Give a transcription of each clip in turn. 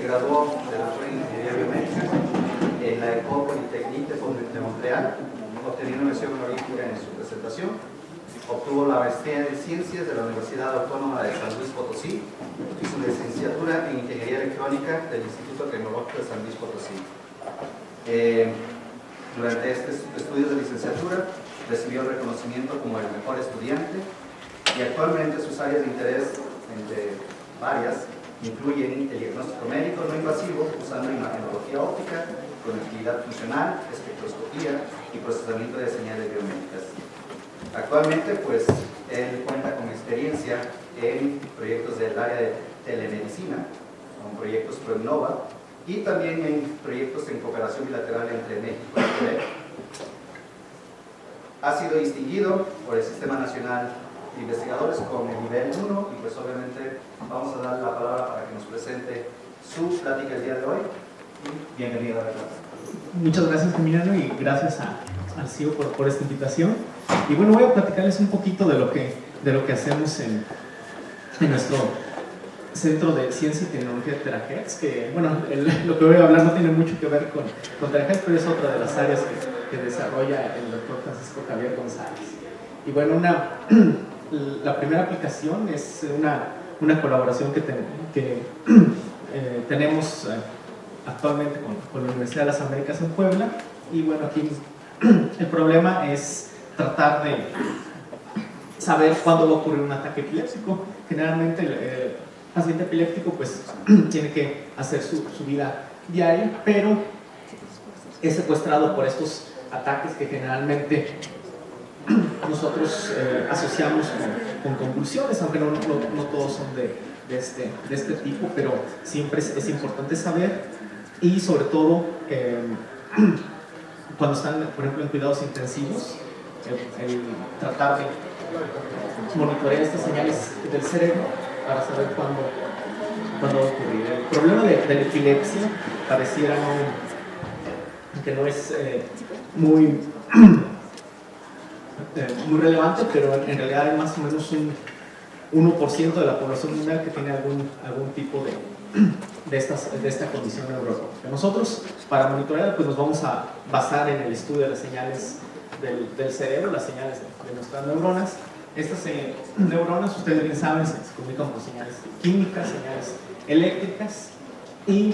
se graduó de la Escuela de Ingeniería Biomédica en la École Polytechnique de Montreal, obteniendo mención honorífica en su presentación. Obtuvo la maestría en Ciencias de la Universidad Autónoma de San Luis Potosí y su licenciatura en Ingeniería Electrónica del Instituto Tecnológico de San Luis Potosí. Durante estos estudios de licenciatura recibió el reconocimiento como el mejor estudiante y actualmente sus áreas de interés, entre varias, incluyen el diagnóstico médico no invasivo usando imagenología óptica, conectividad funcional, espectroscopía y procesamiento de señales biomédicas. Actualmente, pues, él cuenta con experiencia en proyectos del área de telemedicina, con proyectos ProInnova, y también en proyectos en cooperación bilateral entre México y Chile. Ha sido distinguido por el Sistema Nacional de Investigadores con el nivel 1 y pues obviamente vamos a dar la palabra para que nos presente su plática el día de hoy. Y bienvenido a la clase. Muchas gracias, Emiliano, y gracias al CIO por esta invitación. Y bueno, voy a platicarles un poquito de lo que hacemos en nuestro Centro de Ciencia y Tecnología de Terahertz, que bueno, lo que voy a hablar no tiene mucho que ver con Terahertz, pero es otra de las áreas que desarrolla el doctor Francisco Javier González. Y bueno, la primera aplicación es una colaboración que tenemos actualmente con la Universidad de las Américas en Puebla. Y bueno, aquí el problema es tratar de saber cuándo va a ocurrir un ataque epiléptico. Generalmente el paciente epiléptico pues tiene que hacer su vida diaria, pero es secuestrado por estos ataques que generalmente nosotros asociamos con convulsiones, aunque no todos son de este tipo, pero siempre es importante saber, y sobre todo cuando están, por ejemplo, en cuidados intensivos, el tratar de monitorear estas señales del cerebro para saber cuándo va a ocurrir. El problema de la epilepsia pareciera que no es muy relevante, pero en realidad hay más o menos un 1% de la población mundial que tiene algún tipo de esta condición neurológica. Nosotros, para monitorear, pues nos vamos a basar en el estudio de las señales del cerebro, las señales de nuestras neuronas. Estas neuronas, ustedes bien saben, se comunican con señales químicas, señales eléctricas, y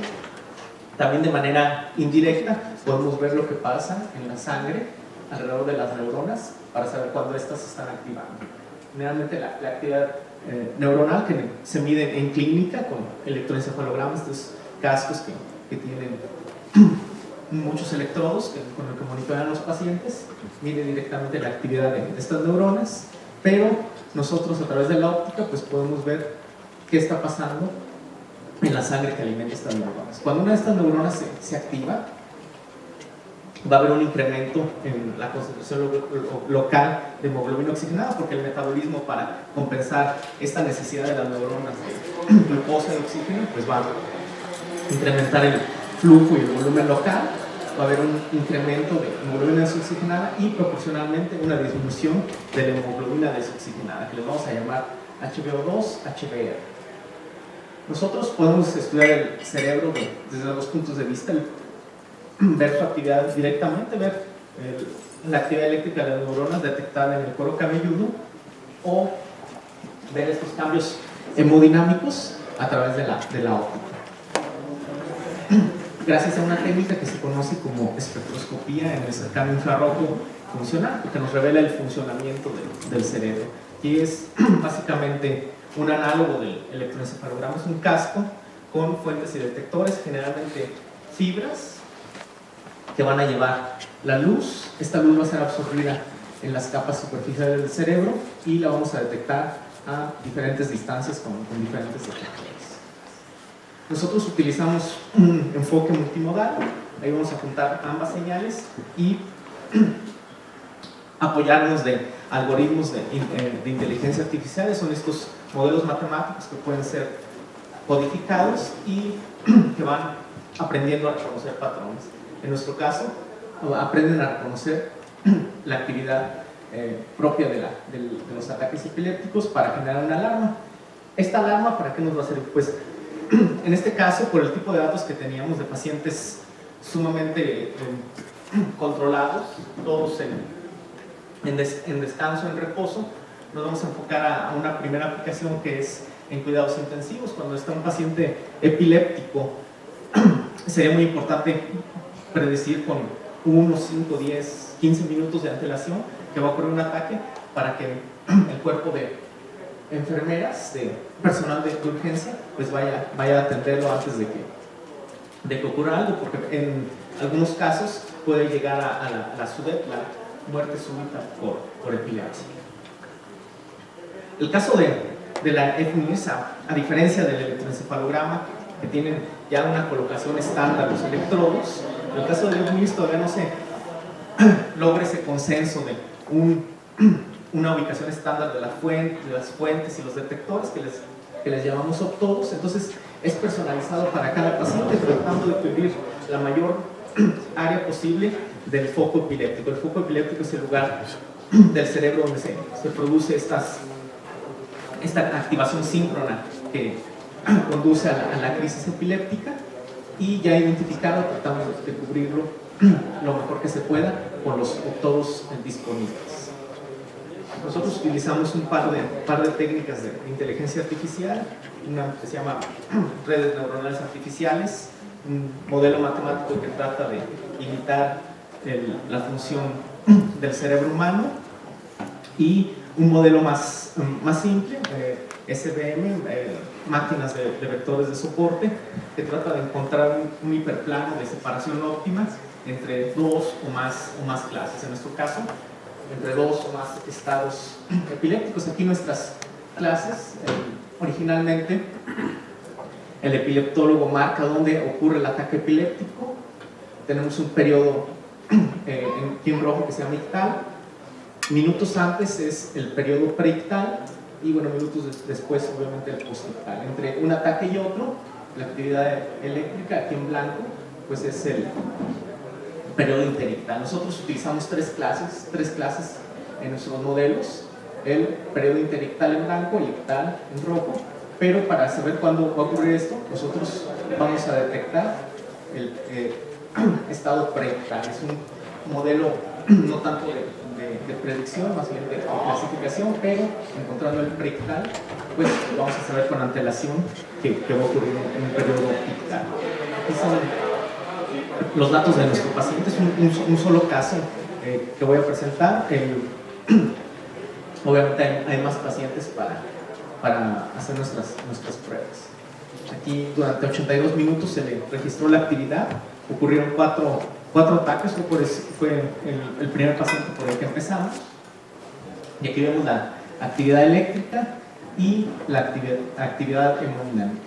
también de manera indirecta podemos ver lo que pasa en la sangre alrededor de las neuronas para saber cuándo estas se están activando. Generalmente la actividad neuronal que se mide en clínica con electroencefalogramas, estos cascos que tienen muchos electrodos con los que monitorean los pacientes, mide directamente la actividad de estas neuronas, pero nosotros a través de la óptica pues podemos ver qué está pasando en la sangre que alimenta estas neuronas. Cuando una de estas neuronas se activa, va a haber un incremento en la concentración local de hemoglobina oxigenada, porque el metabolismo, para compensar esta necesidad de las neuronas de glucosa y oxígeno, pues va a incrementar el flujo y el volumen local. Va a haber un incremento de hemoglobina desoxigenada y proporcionalmente una disminución de la hemoglobina desoxigenada, que les vamos a llamar HbO2, HbR. Nosotros podemos estudiar el cerebro desde dos puntos de vista: ver su actividad directamente, ver la actividad eléctrica de las neuronas detectada en el cuero cabelludo, o ver estos cambios hemodinámicos a través de la óptica, gracias a una técnica que se conoce como espectroscopía en el cercano infrarrojo funcional, que nos revela el funcionamiento del cerebro, y es básicamente un análogo del electroencefalograma. Es un casco con fuentes y detectores, generalmente fibras, que van a llevar la luz. Esta luz va a ser absorbida en las capas superficiales del cerebro y la vamos a detectar a diferentes distancias con diferentes detectores. Nosotros utilizamos un enfoque multimodal. Ahí vamos a juntar ambas señales y apoyarnos de algoritmos de inteligencia artificial. Son estos modelos matemáticos que pueden ser codificados y que van aprendiendo a reconocer patrones. En nuestro caso, aprenden a reconocer la actividad propia de los ataques epilépticos para generar una alarma. Esta alarma, ¿para qué nos va a servir? Pues en este caso, por el tipo de datos que teníamos de pacientes sumamente controlados, todos en descanso, en reposo, nos vamos a enfocar a una primera aplicación que es en cuidados intensivos. Cuando está un paciente epiléptico, sería muy importante predecir con 1, 5, 10, 15 minutos de antelación que va a ocurrir un ataque para que el cuerpo de enfermeras, de personal de urgencia, pues vaya a atenderlo antes de que ocurra algo, porque en algunos casos puede llegar a la muerte súbita por epilepsia. El caso de la FMIRS, a diferencia del electroencefalograma, que tienen ya una colocación estándar los electrodos, en el caso del FMIRS todavía no se logra ese consenso de una ubicación estándar de las fuentes y los detectores que les llamamos optodos. Entonces es personalizado para cada paciente, tratando de cubrir la mayor área posible del foco epiléptico. El foco epiléptico es el lugar del cerebro donde se produce esta activación síncrona que conduce a la crisis epiléptica, y ya identificado tratamos de cubrirlo lo mejor que se pueda con los optodos disponibles. Nosotros utilizamos un par de técnicas de inteligencia artificial, una que se llama redes neuronales artificiales, un modelo matemático que trata de imitar la función del cerebro humano, y un modelo más simple, SVM, máquinas de vectores de soporte, que trata de encontrar un hiperplano de separación óptima entre dos o más clases. En nuestro caso, entre dos o más estados epilépticos. Aquí nuestras clases, originalmente el epileptólogo marca dónde ocurre el ataque epiléptico. Tenemos un periodo aquí en rojo que se llama ictal. Minutos antes es el periodo preictal, y bueno, minutos después obviamente el postictal. Entre un ataque y otro, la actividad eléctrica aquí en blanco pues es el periodo interictal. Nosotros utilizamos tres clases en nuestros modelos: el periodo interictal en blanco y ictal en rojo. Pero para saber cuándo va a ocurrir esto, nosotros vamos a detectar el estado preictal. Es un modelo no tanto de predicción, más bien de clasificación, pero encontrando el preictal, pues vamos a saber con antelación que va a ocurrir en un periodo ictal. Aquí son los datos de nuestro paciente. Es un solo caso que voy a presentar. Obviamente hay más pacientes para hacer nuestras pruebas. Aquí durante 82 minutos se le registró la actividad. Ocurrieron cuatro ataques. Fue el primer paciente por el que empezamos. Y aquí vemos la actividad eléctrica y la actividad hemodinámica.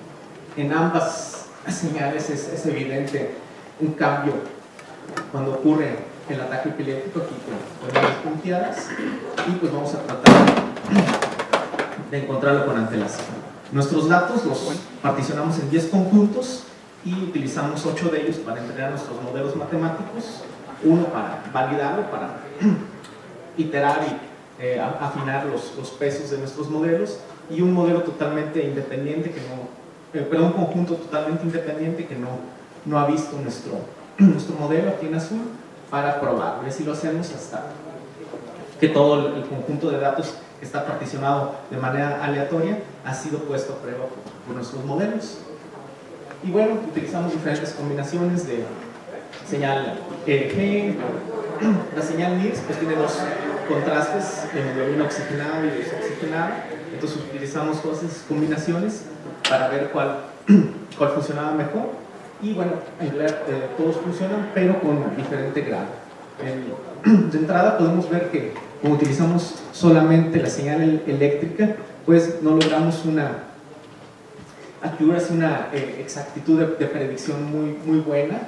En ambas señales es evidente un cambio cuando ocurre el ataque epiléptico, aquí con las punteadas, y pues vamos a tratar de encontrarlo con antelación. Nuestros datos los particionamos en 10 conjuntos y utilizamos 8 de ellos para entrenar nuestros modelos matemáticos, uno para validarlo, para iterar y afinar los pesos de nuestros modelos, y un modelo totalmente independiente un conjunto totalmente independiente que no ha visto nuestro modelo aquí en azul, para probarlo. Y así lo hacemos hasta que todo el conjunto de datos que está particionado de manera aleatoria ha sido puesto a prueba por nuestros modelos. Y bueno, utilizamos diferentes combinaciones de señal EEG. La señal MIRS pues tiene dos contrastes, hemoglobina oxigenada y desoxigenada. Entonces utilizamos todas esas combinaciones para ver cuál funcionaba mejor. Y bueno, en realidad todos funcionan, pero con diferente grado. De entrada podemos ver que como utilizamos solamente la señal eléctrica, pues no logramos una accuracy, una exactitud de predicción muy buena,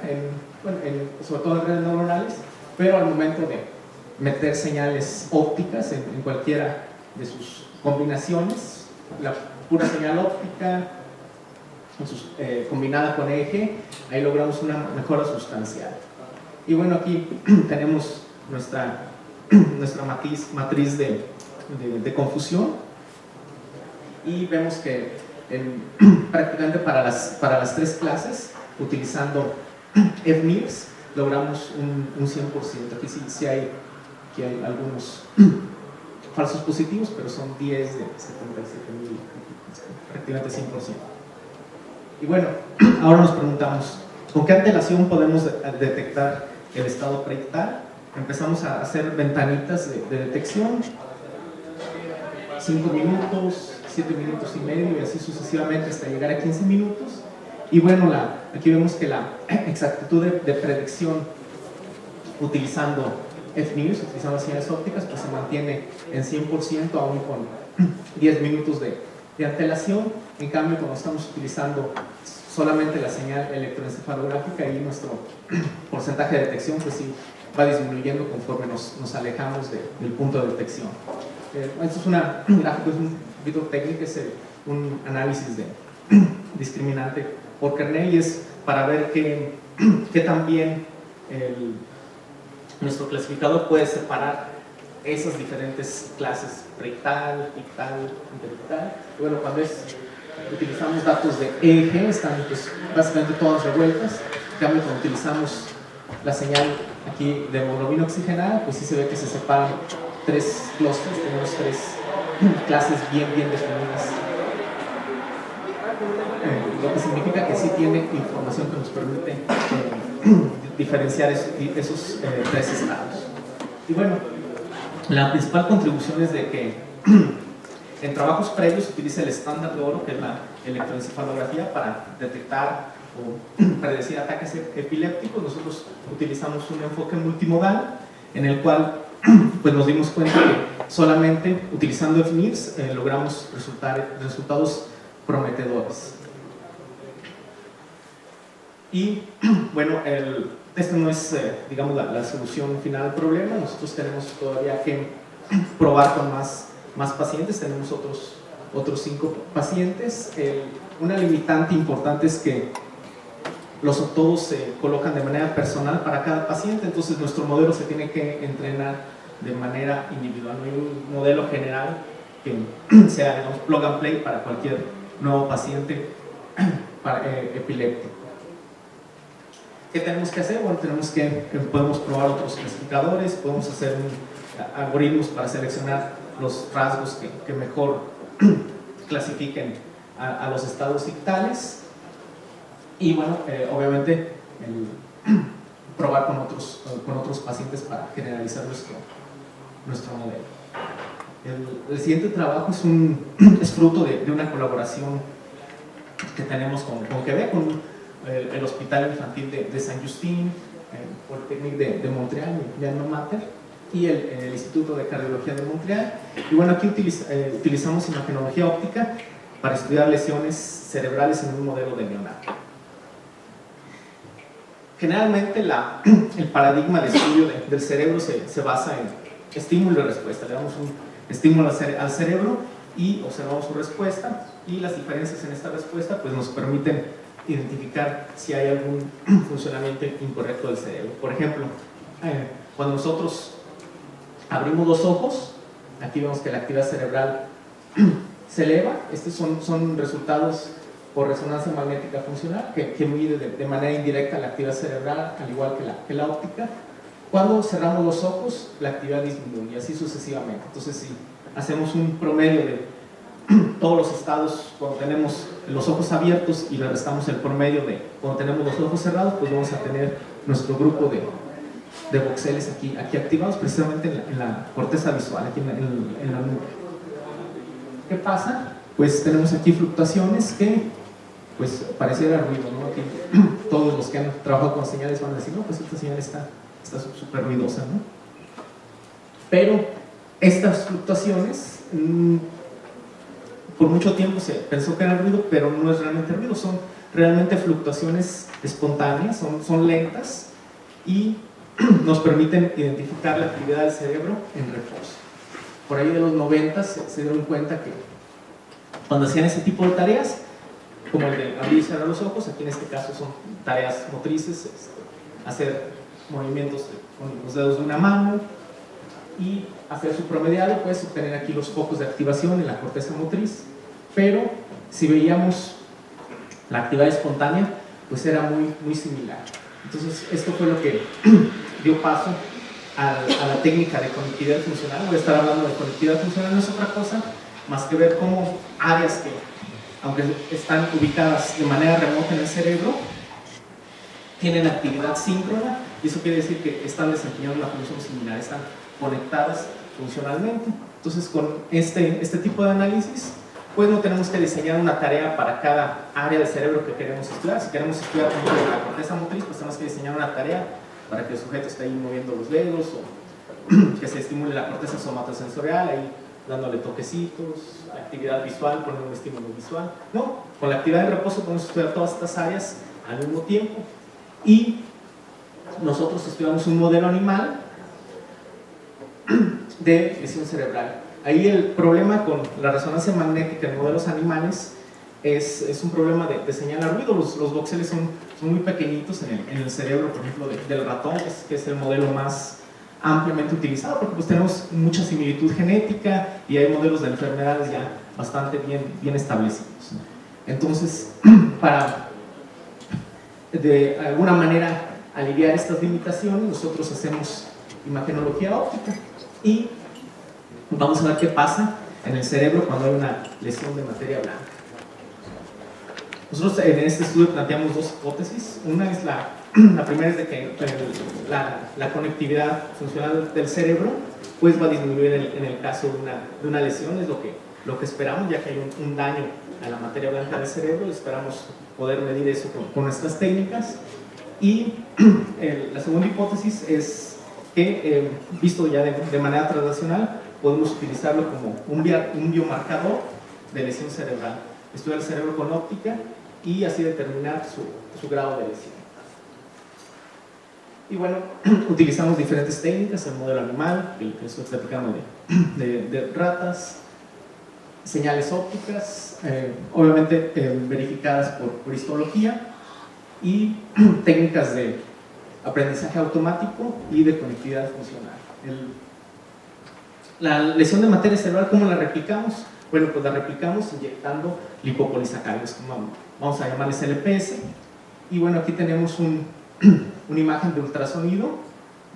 sobre todo en redes neuronales, pero al momento de meter señales ópticas en cualquiera de sus combinaciones, la pura señal óptica combinada con EEG, ahí logramos una mejora sustancial. Y bueno, aquí tenemos nuestra matriz de confusión, y vemos que prácticamente para las 3 clases, utilizando FNIRS, logramos un 100%. Aquí sí hay algunos falsos positivos, pero son 10 de 77.000, prácticamente 100%. Y bueno, ahora nos preguntamos, ¿con qué antelación podemos detectar el estado preictal? Empezamos a hacer ventanitas de detección, 5 minutos, 7 minutos y medio, y así sucesivamente hasta llegar a 15 minutos. Y bueno, aquí vemos que la exactitud de predicción utilizando FNIRS, utilizando las señales ópticas, pues se mantiene en 100% aún con 10 minutos de antelación. En cambio, cuando estamos utilizando solamente la señal electroencefalográfica, y nuestro porcentaje de detección pues sí va disminuyendo conforme nos alejamos del punto de detección. Esto es una gráfico, es un video técnico, es un análisis de discriminante por kernel, y es para ver qué tan bien nuestro clasificador puede separar esas diferentes clases, preictal, ictal, interictal. Bueno, cuando utilizamos datos de EEG, están pues, básicamente todas revueltas. En cambio, cuando utilizamos la señal aquí de hemoglobina oxigenada, pues sí se ve que se separan 3 clústeres, tenemos 3 clases bien definidas. Lo que significa que sí tiene información que nos permite diferenciar esos 3 estados. Y bueno, la principal contribución es de que en trabajos previos se utiliza el estándar de oro, que es la electroencefalografía, para detectar o predecir ataques epilépticos. Nosotros utilizamos un enfoque multimodal en el cual pues nos dimos cuenta que solamente utilizando FNIRS logramos resultados prometedores. Y bueno, esta no es digamos la solución final al problema. Nosotros tenemos todavía que probar con más pacientes. Tenemos otros 5 pacientes. Una limitante importante es que los octavos se colocan de manera personal para cada paciente, entonces nuestro modelo se tiene que entrenar de manera individual. No hay un modelo general que sea, digamos, plug and play para cualquier nuevo paciente epiléptico. ¿Qué tenemos que hacer? Bueno, podemos probar otros clasificadores, podemos hacer algoritmos para seleccionar los rasgos que mejor clasifiquen a los estados ictales. Y bueno, obviamente probar con otros pacientes para generalizar nuestro modelo. El siguiente trabajo es fruto de una colaboración que tenemos con Quebec, con el Hospital Infantil de Saint-Justin, el Polytechnique de Montreal, el Alma Mater, y el Instituto de Cardiología de Montreal. Y bueno, aquí utilizamos imagenología óptica para estudiar lesiones cerebrales en un modelo de neonato. Generalmente el paradigma de estudio del cerebro se basa en estímulo y respuesta. Le damos un estímulo al cerebro y observamos su respuesta, y las diferencias en esta respuesta pues, nos permiten identificar si hay algún funcionamiento incorrecto del cerebro. Por ejemplo, cuando nosotros abrimos los ojos, aquí vemos que la actividad cerebral se eleva. Estos son resultados por resonancia magnética funcional que mide de manera indirecta la actividad cerebral, al igual que la óptica. Cuando cerramos los ojos, la actividad disminuye, y así sucesivamente. Entonces, si hacemos un promedio de todos los estados cuando tenemos los ojos abiertos y le restamos el promedio de cuando tenemos los ojos cerrados, pues vamos a tener nuestro grupo de voxeles aquí activados precisamente en la corteza visual, aquí en la nube. ¿Qué pasa? Pues tenemos aquí fluctuaciones que pues pareciera ruido, ¿no? Aquí todos los que han trabajado con señales van a decir, no, pues esta señal está súper ruidosa, ¿no? Pero estas fluctuaciones por mucho tiempo se pensó que era ruido, pero no es realmente ruido, son realmente fluctuaciones espontáneas, son lentas, y nos permiten identificar la actividad del cerebro en reposo. Por ahí de los 90 se dieron cuenta que cuando hacían ese tipo de tareas, como el de abrir y cerrar los ojos, aquí en este caso son tareas motrices, hacer movimientos con los dedos de una mano y hacer su promediado, puedes obtener aquí los focos de activación en la corteza motriz, pero si veíamos la actividad espontánea, pues era muy similar. Entonces, esto fue lo que dio paso a la técnica de conectividad funcional. Voy a estar hablando de conectividad funcional, no es otra cosa más que ver cómo áreas que, aunque están ubicadas de manera remota en el cerebro, tienen actividad síncrona, y eso quiere decir que están desempeñando una función similar, están conectadas funcionalmente. Entonces, con este tipo de análisis, pues no tenemos que diseñar una tarea para cada área del cerebro que queremos estudiar. Si queremos estudiar, por ejemplo, la corteza motriz, pues tenemos que diseñar una tarea para que el sujeto esté ahí moviendo los dedos, o que se estimule la corteza somatosensorial, ahí dándole toquecitos, la actividad visual, poner un estímulo visual. No, con la actividad de reposo podemos estudiar todas estas áreas al mismo tiempo. Y nosotros estudiamos un modelo animal de lesión cerebral. Ahí el problema con la resonancia magnética en modelos animales es un problema de señal a ruido. Los voxeles son muy pequeñitos en el cerebro, por ejemplo, del ratón, que es el modelo más ampliamente utilizado, porque pues tenemos mucha similitud genética y hay modelos de enfermedades ya bastante bien establecidos. Entonces, para de alguna manera aliviar estas limitaciones, nosotros hacemos imagenología óptica y vamos a ver qué pasa en el cerebro cuando hay una lesión de materia blanca. Nosotros en este estudio planteamos dos hipótesis. Una es la primera es de que la conectividad funcional del cerebro pues va a disminuir en el caso de una lesión, es lo que esperamos, ya que hay un daño a la materia blanca del cerebro. Esperamos poder medir eso con nuestras técnicas. Y la segunda hipótesis es que, visto ya de manera translacional, podemos utilizarlo como un biomarcador de lesión cerebral, estudiar el cerebro con óptica y así determinar su grado de lesión. Y bueno, utilizamos diferentes técnicas, el modelo animal, el que estoy platicando de ratas, señales ópticas, obviamente verificadas por histología, y técnicas de aprendizaje automático y de conectividad funcional. La lesión de materia cerebral, ¿cómo la replicamos? Bueno, pues la replicamos inyectando lipopolisacáridos, como vamos a llamarles LPS. Y bueno, aquí tenemos una imagen de ultrasonido.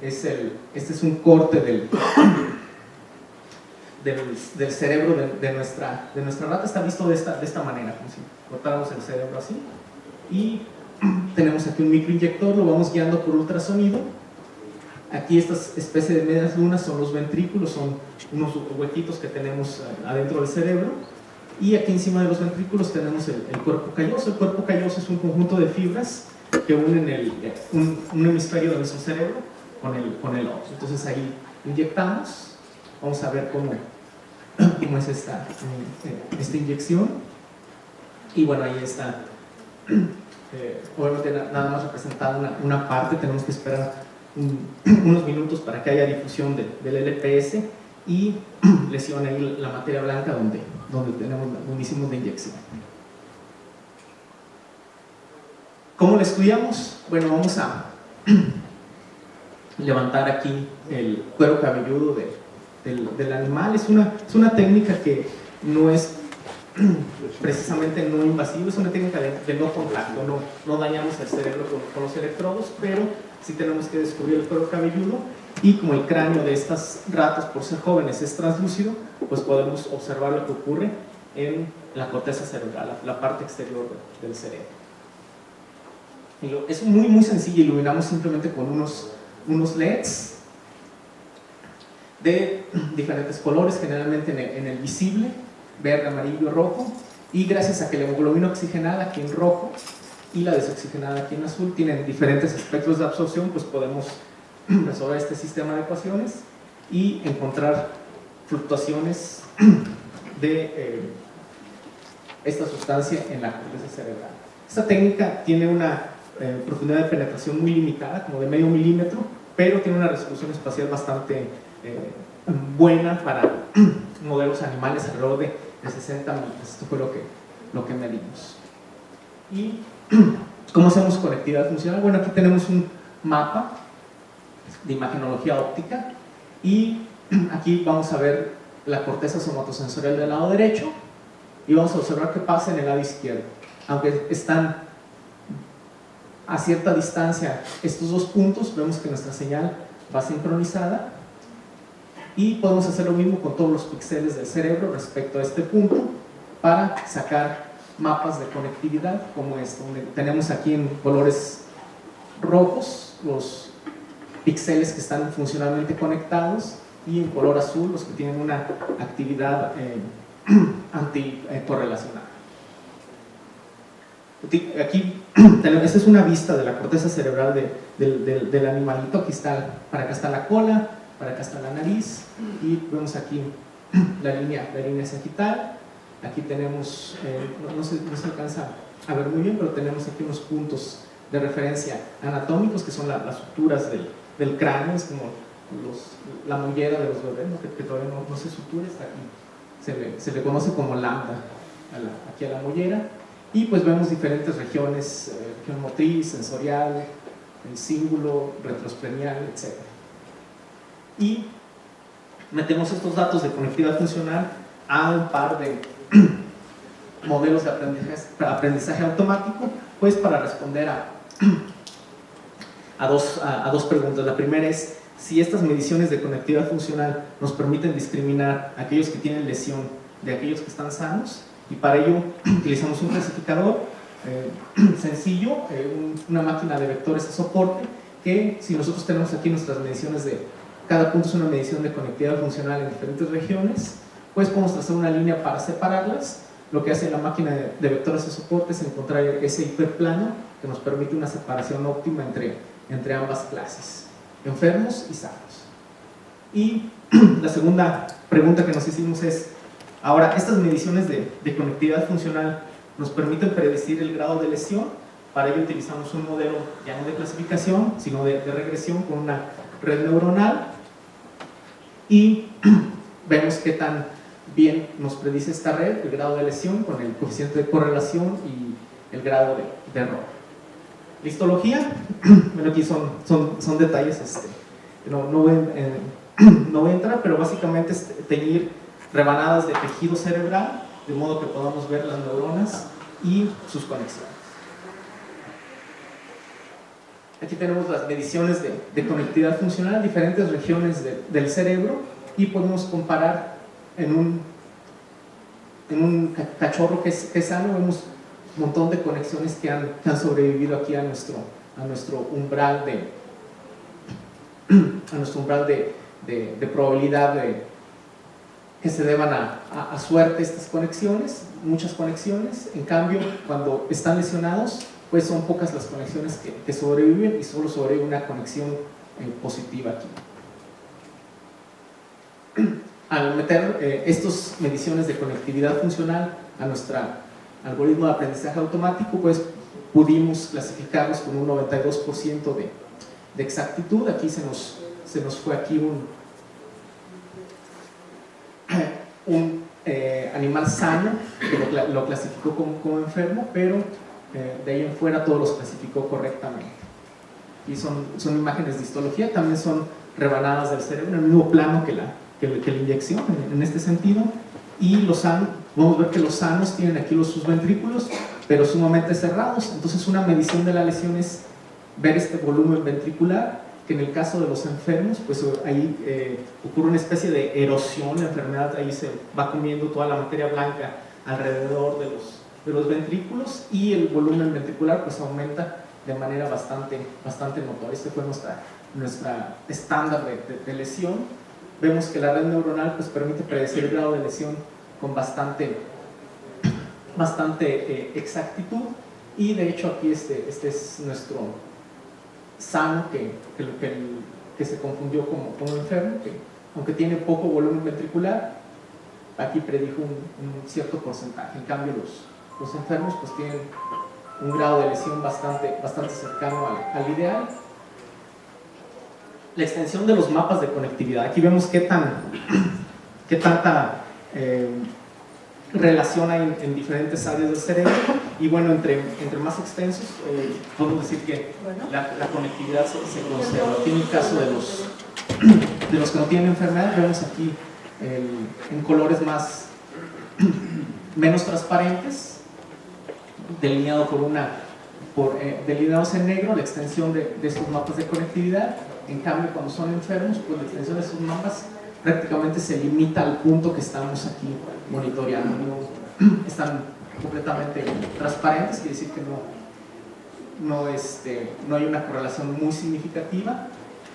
Este es un corte del cerebro de nuestra rata. Está visto de esta manera, como si cortáramos el cerebro así. Y tenemos aquí un microinyector, lo vamos guiando por ultrasonido. Aquí estas especies de medias lunas son los ventrículos, son unos huequitos que tenemos adentro del cerebro. Y aquí encima de los ventrículos tenemos el cuerpo calloso. El cuerpo calloso es un conjunto de fibras que unen un hemisferio de nuestro cerebro con el otro. Entonces ahí inyectamos. Vamos a ver cómo es esta inyección. Y bueno, ahí está. Obviamente nada más representada una parte. Tenemos que esperar unos minutos para que haya difusión del LPS y lesione ahí la materia blanca donde hicimos la inyección. ¿Cómo la estudiamos? Bueno, vamos a levantar aquí el cuero cabelludo del animal. Es una técnica que no es precisamente no invasiva, es una técnica de no contacto, no dañamos el cerebro con los electrodos, pero sí tenemos que descubrir el cuero cabelludo, y como el cráneo de estas ratas, por ser jóvenes, es translúcido, pues podemos observar lo que ocurre en la corteza cerebral, la parte exterior del cerebro. Es muy sencillo, iluminamos simplemente con unos LEDs de diferentes colores, generalmente en el visible, verde, amarillo, rojo, y gracias a que la hemoglobina oxigenada aquí en rojo y la desoxigenada aquí en azul tienen diferentes espectros de absorción, pues podemos resolver este sistema de ecuaciones y encontrar fluctuaciones de esta sustancia en la corteza cerebral. Esta técnica tiene una profundidad de penetración muy limitada, como de medio milímetro, pero tiene una resolución espacial bastante buena para modelos animales alrededor de 60 milímetros. Esto fue lo que medimos. ¿Y cómo hacemos conectividad funcional? Bueno, aquí tenemos un mapa de imagenología óptica y aquí vamos a ver la corteza somatosensorial del lado derecho y vamos a observar qué pasa en el lado izquierdo. Aunque están a cierta distancia estos dos puntos, vemos que nuestra señal va sincronizada y podemos hacer lo mismo con todos los píxeles del cerebro respecto a este punto para sacar mapas de conectividad como este, donde tenemos aquí en colores rojos los píxeles que están funcionalmente conectados y en color azul los que tienen una actividad anticorrelacionada. Aquí, esta es una vista de la corteza cerebral del animalito. Aquí está, para acá está la cola, para acá está la nariz y vemos aquí la línea sagital. Aquí tenemos, no se alcanza a ver muy bien, pero tenemos aquí unos puntos de referencia anatómicos que son las suturas del cráneo, es como la mollera de los bebés, ¿no? que todavía no se sutura, está aquí, se le conoce como lambda aquí a la mollera. Y pues vemos diferentes regiones, región motriz, sensorial, el cíngulo, retroesplenial, etc. Y metemos estos datos de conectividad funcional a un par de modelos de aprendizaje automático, pues para responder a dos preguntas. La primera es si estas mediciones de conectividad funcional nos permiten discriminar a aquellos que tienen lesión de aquellos que están sanos, y para ello utilizamos un clasificador sencillo, una máquina de vectores de soporte, que si nosotros tenemos aquí nuestras mediciones de cada punto es una medición de conectividad funcional en diferentes regiones, pues podemos trazar una línea para separarlas. Lo que hace la máquina de vectores de soporte es encontrar ese hiperplano que nos permite una separación óptima entre ambas clases, enfermos y sanos. Y la segunda pregunta que nos hicimos es, ahora, estas mediciones de conectividad funcional nos permiten predecir el grado de lesión. Para ello utilizamos un modelo ya no de clasificación, sino de regresión con una red neuronal y vemos qué tan bien nos predice esta red, el grado de lesión con el coeficiente de correlación y el grado de error. La histología, bueno, aquí son detalles, no voy a entrar, pero básicamente es teñir rebanadas de tejido cerebral de modo que podamos ver las neuronas y sus conexiones. Aquí tenemos las mediciones de conectividad funcional en diferentes regiones del cerebro y podemos comparar en un cachorro que es sano. Vemos un montón de conexiones que han sobrevivido aquí a nuestro umbral de probabilidad que se deban a suerte estas conexiones, muchas conexiones. En cambio, cuando están lesionados, pues son pocas las conexiones que sobreviven y solo sobrevive una conexión positiva aquí. Al meter estas mediciones de conectividad funcional a nuestro algoritmo de aprendizaje automático, pues pudimos clasificarlos con un 92% de exactitud. Aquí se nos fue aquí un animal sano que lo clasificó como enfermo, pero de ahí en fuera todos los clasificó correctamente. Y son imágenes de histología, también son rebanadas del cerebro en el mismo plano que la inyección en este sentido. Y vamos a ver que los sanos tienen aquí sus ventrículos, pero sumamente cerrados. Entonces una medición de la lesión es ver este volumen ventricular, que en el caso de los enfermos, pues ahí ocurre una especie de erosión, la enfermedad ahí se va comiendo toda la materia blanca alrededor de los ventrículos y el volumen ventricular pues aumenta de manera bastante notoria. Este fue nuestra estándar de lesión. Vemos que la red neuronal pues permite predecir el grado de lesión con bastante exactitud, y de hecho aquí este es nuestro sano que se confundió como enfermo, que aunque tiene poco volumen ventricular, aquí predijo un cierto porcentaje. En cambio los enfermos pues tienen un grado de lesión bastante cercano al ideal. La extensión de los mapas de conectividad, aquí vemos qué tanta relación hay en diferentes áreas del cerebro, y bueno, entre más extensos podemos decir que la conectividad se conserva. Aquí en el caso de los que no tienen enfermedad, vemos aquí en colores menos transparentes, delineado delineados en negro la extensión de estos mapas de conectividad. En cambio, cuando son enfermos, pues la extensión de estos mapas prácticamente se limita al punto que estamos aquí monitoreando. Están completamente transparentes, quiere decir que no hay una correlación muy significativa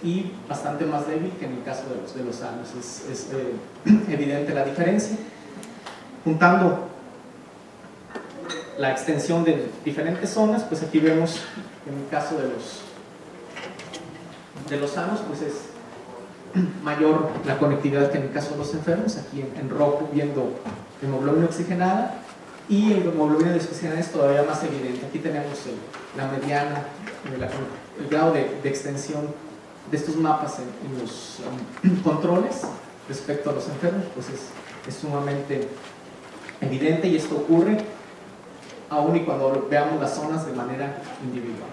y bastante más débil que en el caso de los sanos. Es evidente la diferencia. Juntando la extensión de diferentes zonas, pues aquí vemos en el caso de los sanos, pues es mayor la conectividad que en el caso de los enfermos. Aquí en rojo viendo hemoglobina oxigenada, y el hemoglobina oxigenada es todavía más evidente. Aquí tenemos la mediana, el grado de extensión de estos mapas en los controles respecto a los enfermos, pues es sumamente evidente, y esto ocurre aún y cuando veamos las zonas de manera individual.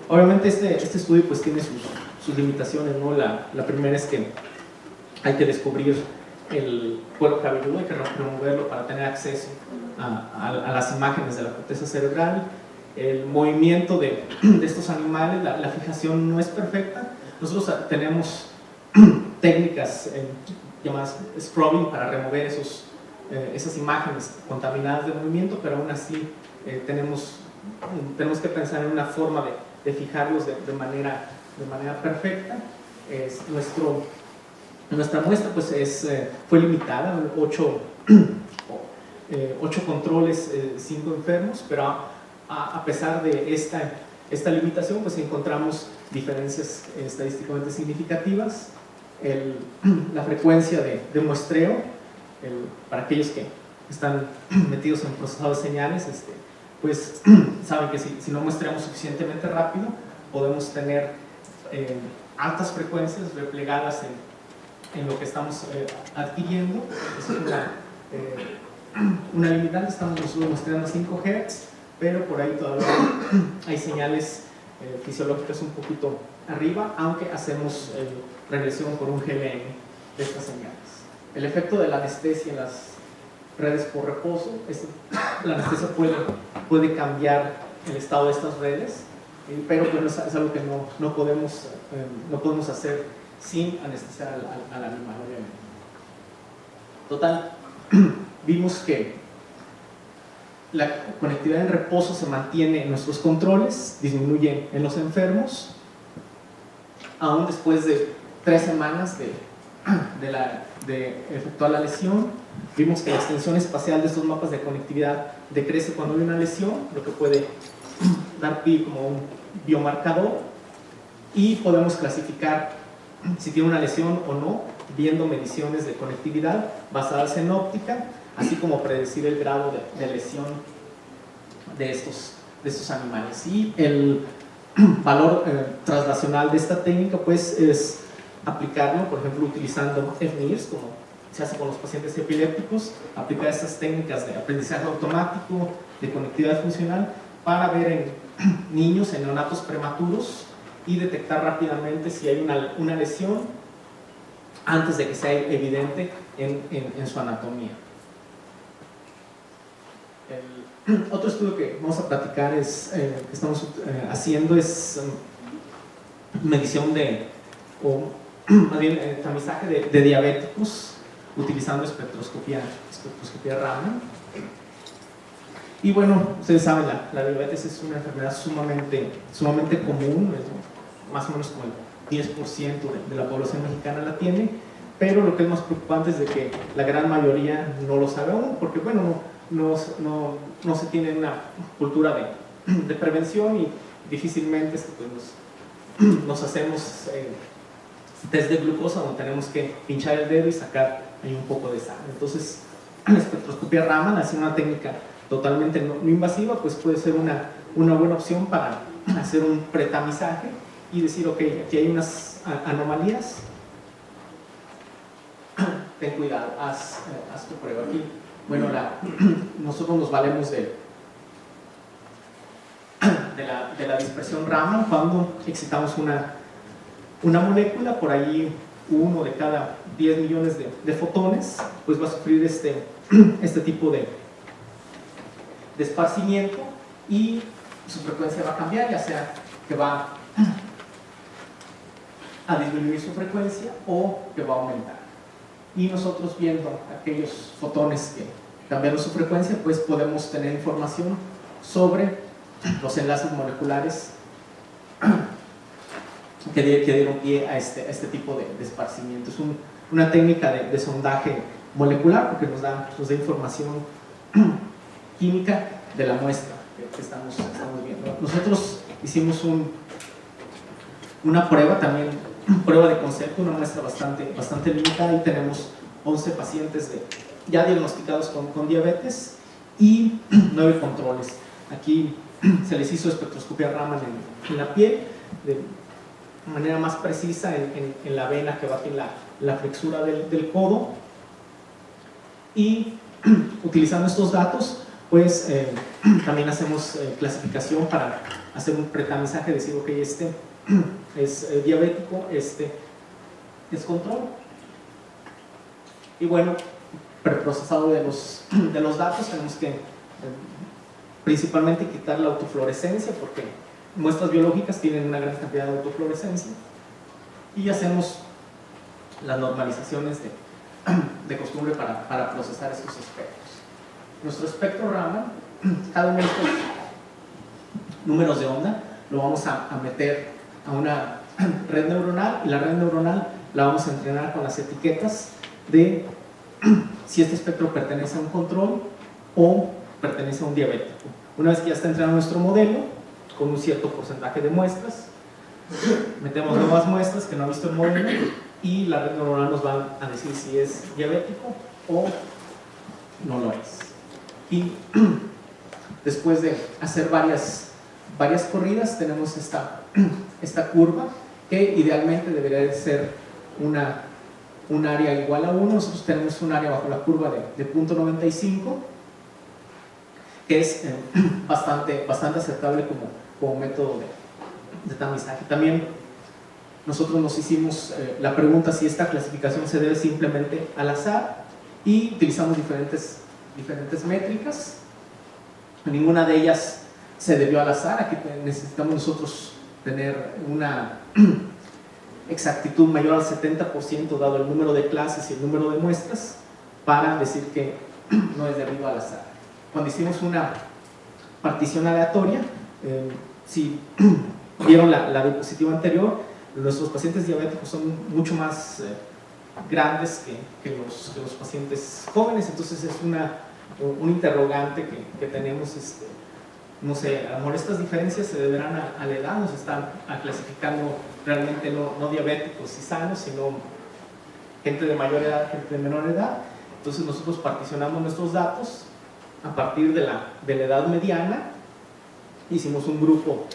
Obviamente este estudio pues tiene sus limitaciones, ¿no? La primera es que hay que descubrir el cuero cabelludo, hay que removerlo para tener acceso a las imágenes de la corteza cerebral. El movimiento de estos animales, la fijación no es perfecta. Nosotros tenemos técnicas llamadas scrubbing para remover esas imágenes contaminadas de movimiento, pero aún así tenemos que pensar en una forma de fijarlos de manera perfecta. Nuestra muestra pues fue limitada, 8 controles, 5 enfermos, pero a pesar de esta limitación pues encontramos diferencias estadísticamente significativas. La frecuencia de muestreo, para aquellos que están metidos en procesador de señales, pues saben que si no muestreamos suficientemente rápido podemos tener altas frecuencias replegadas en lo que estamos adquiriendo. Es una limitante. Estamos nosotros muestreando 5 Hz, pero por ahí todavía hay señales fisiológicas un poquito arriba, aunque hacemos regresión por un GLM de estas señales. El efecto de la anestesia en las redes por reposo, la anestesia puede cambiar el estado de estas redes, pero bueno, es algo que no podemos hacer sin anestesiar al animal, obviamente. Total, vimos que la conectividad en reposo se mantiene en nuestros controles, disminuye en los enfermos, aún después de 3 semanas de efectuar la lesión. Vimos que la extensión espacial de estos mapas de conectividad decrece cuando hay una lesión, lo que puede dar pie como un biomarcador, y podemos clasificar si tiene una lesión o no viendo mediciones de conectividad basadas en óptica, así como predecir el grado de lesión de estos animales. Y el valor translacional de esta técnica pues es aplicarlo, por ejemplo, utilizando FNIRS, como se hace con los pacientes epilépticos, aplicar estas técnicas de aprendizaje automático, de conectividad funcional, para ver en niños, en neonatos prematuros, y detectar rápidamente si hay una lesión antes de que sea evidente en su anatomía. Otro estudio que vamos a platicar que estamos haciendo es medición o más bien tamizaje de diabéticos utilizando espectroscopía Raman. Y bueno, ustedes saben, la diabetes es una enfermedad sumamente común, más o menos como el 10% de la población mexicana la tiene, pero lo que es más preocupante es de que la gran mayoría no lo sabe aún, porque bueno, no se tiene una cultura de prevención, y difícilmente pues nos hacemos test de glucosa donde tenemos que pinchar el dedo y sacar ahí un poco de sangre. Entonces la espectroscopía Raman, así una técnica totalmente no invasiva, pues puede ser una buena opción para hacer un pretamizaje y decir, ok, aquí hay unas anomalías, ten cuidado, haz tu prueba. Aquí, bueno, nosotros nos valemos de la dispersión Raman cuando excitamos una molécula. Por ahí uno de cada 10 millones de fotones, pues va a sufrir este tipo de esparcimiento y su frecuencia va a cambiar, ya sea que va a disminuir su frecuencia o que va a aumentar. Y nosotros, viendo aquellos fotones que cambiaron su frecuencia, pues podemos tener información sobre los enlaces moleculares que dieron pie a este tipo de esparcimiento. Es una técnica de sondaje molecular, porque nos da información química de la muestra que estamos viendo. Nosotros hicimos una prueba también, prueba de concepto, una muestra bastante limitada, y tenemos 11 pacientes ya diagnosticados con diabetes y 9 controles. Aquí se les hizo espectroscopia Raman en la piel, de manera más precisa en la vena que baja en la flexura del codo, y utilizando estos datos, pues también hacemos clasificación para hacer un pretamizaje, decir, ok, este es diabético, este es control. Y bueno, preprocesado de los datos, tenemos que principalmente quitar la autofluorescencia, porque muestras biológicas tienen una gran cantidad de autofluorescencia, y hacemos las normalizaciones de costumbre para procesar estos espectros. Nuestro espectro Raman, cada uno de estos números de onda lo vamos a meter a una red neuronal, y la red neuronal la vamos a entrenar con las etiquetas de si este espectro pertenece a un control o pertenece a un diabético. Una vez que ya está entrenado nuestro modelo con un cierto porcentaje de muestras, metemos nuevas muestras que no ha visto el modelo, y la red neuronal nos va a decir si es diabético o no lo es. Y después de hacer varias corridas, tenemos esta curva que idealmente debería de ser un área igual a 1. Nosotros tenemos un área bajo la curva de 0.95, que es bastante aceptable como método de tamizaje. También nosotros nos hicimos la pregunta si esta clasificación se debe simplemente al azar, y utilizamos diferentes métricas. Ninguna de ellas se debió al azar. Aquí necesitamos nosotros tener una exactitud mayor al 70%, dado el número de clases y el número de muestras, para decir que no es debido al azar. Cuando hicimos una partición aleatoria, si vieron la diapositiva anterior, nuestros pacientes diabéticos son mucho más grandes que los pacientes jóvenes, entonces es un interrogante que tenemos. No sé, a lo mejor estas diferencias se deberán a la edad, nos están clasificando realmente no diabéticos y sanos, sino gente de mayor edad, gente de menor edad. Entonces nosotros particionamos nuestros datos a partir de la edad mediana. Hicimos un grupo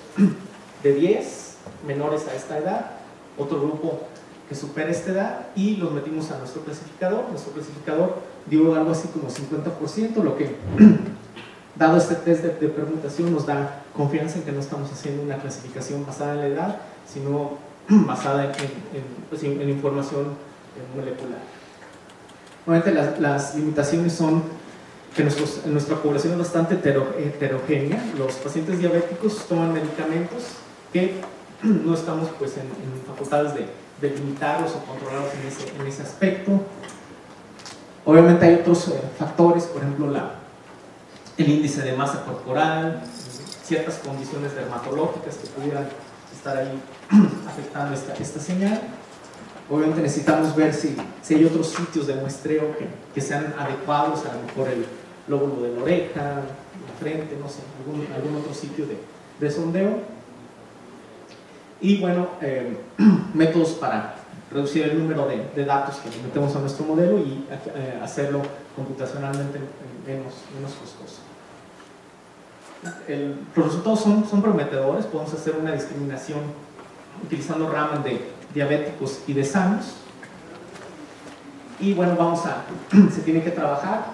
de 10 menores a esta edad, otro grupo que supera esta edad, y los metimos a nuestro clasificador. Nuestro clasificador dio algo así como 50%, lo que, dado este test de permutación, nos da confianza en que no estamos haciendo una clasificación basada en la edad, sino basada en información molecular. Obviamente las limitaciones son que nuestra población es bastante heterogénea. Los pacientes diabéticos toman medicamentos que no estamos pues en facultades de limitarlos o controlarlos en ese aspecto. Obviamente hay otros factores, por ejemplo el índice de masa corporal, ciertas condiciones dermatológicas que pudieran estar ahí afectando esta señal. Obviamente necesitamos ver si hay otros sitios de muestreo que sean adecuados, a lo mejor el lóbulo de la oreja, la frente, no sé, algún otro sitio de sondeo. Y bueno, métodos para reducir el número de datos que metemos a nuestro modelo y hacerlo computacionalmente menos costoso. Los resultados son prometedores. Podemos hacer una discriminación utilizando Raman de diabéticos y de sanos. Y bueno, se tiene que trabajar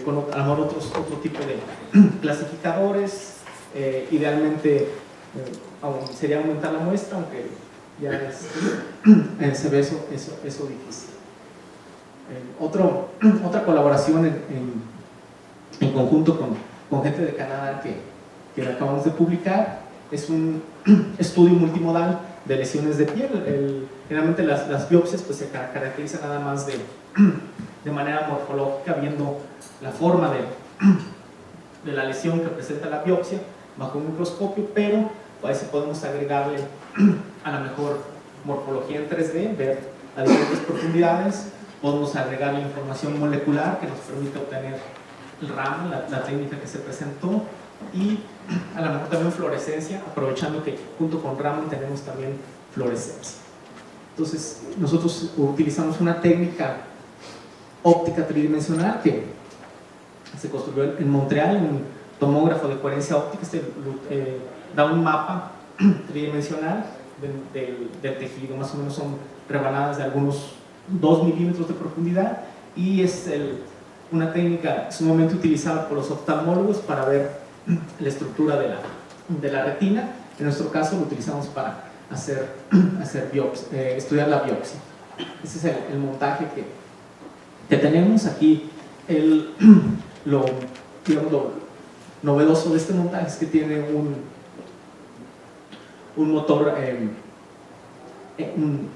con a lo mejor otro tipo de clasificadores. Idealmente sería aumentar la muestra, aunque se ve eso difícil. Otra colaboración en conjunto con gente de Canadá que acabamos de publicar es un estudio multimodal de lesiones de piel. Generalmente las biopsias pues, se caracterizan nada más de manera morfológica, viendo la forma de la lesión que presenta la biopsia bajo un microscopio, pero a veces podemos agregarle a la mejor morfología en 3D, ver a diferentes profundidades, podemos agregarle información molecular que nos permite obtener el Raman, la técnica que se presentó, y a lo mejor también fluorescencia, aprovechando que junto con Raman tenemos también fluorescencia. Entonces nosotros utilizamos una técnica óptica tridimensional que se construyó en Montreal, un tomógrafo de coherencia óptica. Da un mapa tridimensional del tejido, más o menos son rebanadas de algunos 2 milímetros de profundidad, y es una técnica sumamente utilizada por los oftalmólogos para ver la estructura de la retina. En nuestro caso lo utilizamos para estudiar la biopsia. Ese es el montaje que tenemos aquí. Lo novedoso de este montaje es que tiene un motor un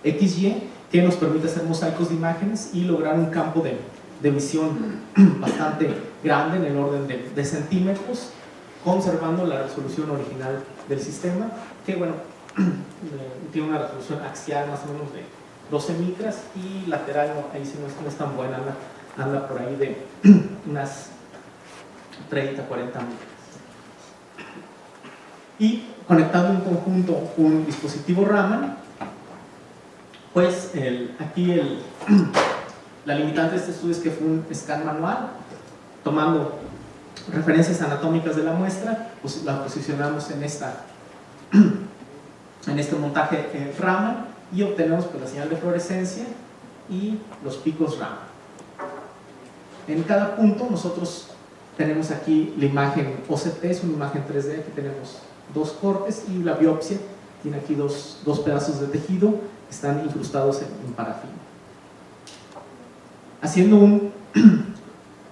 XY que nos permite hacer mosaicos de imágenes y lograr un campo de visión bastante grande, en el orden de centímetros, conservando la resolución original del sistema, que bueno, tiene una resolución axial más o menos de 12 micras, y lateral ahí sí no es tan buena, anda por ahí de unas 30, 40 micras. Y conectando en conjunto un dispositivo Raman, pues aquí la limitante de este estudio es que fue un scan manual, tomando referencias anatómicas de la muestra, pues la posicionamos en este montaje Raman, y obtenemos pues la señal de fluorescencia y los picos Raman. En cada punto nosotros tenemos aquí la imagen OCT, es una imagen 3D, aquí tenemos 2 cortes, y la biopsia tiene aquí dos pedazos de tejido que están incrustados en parafina.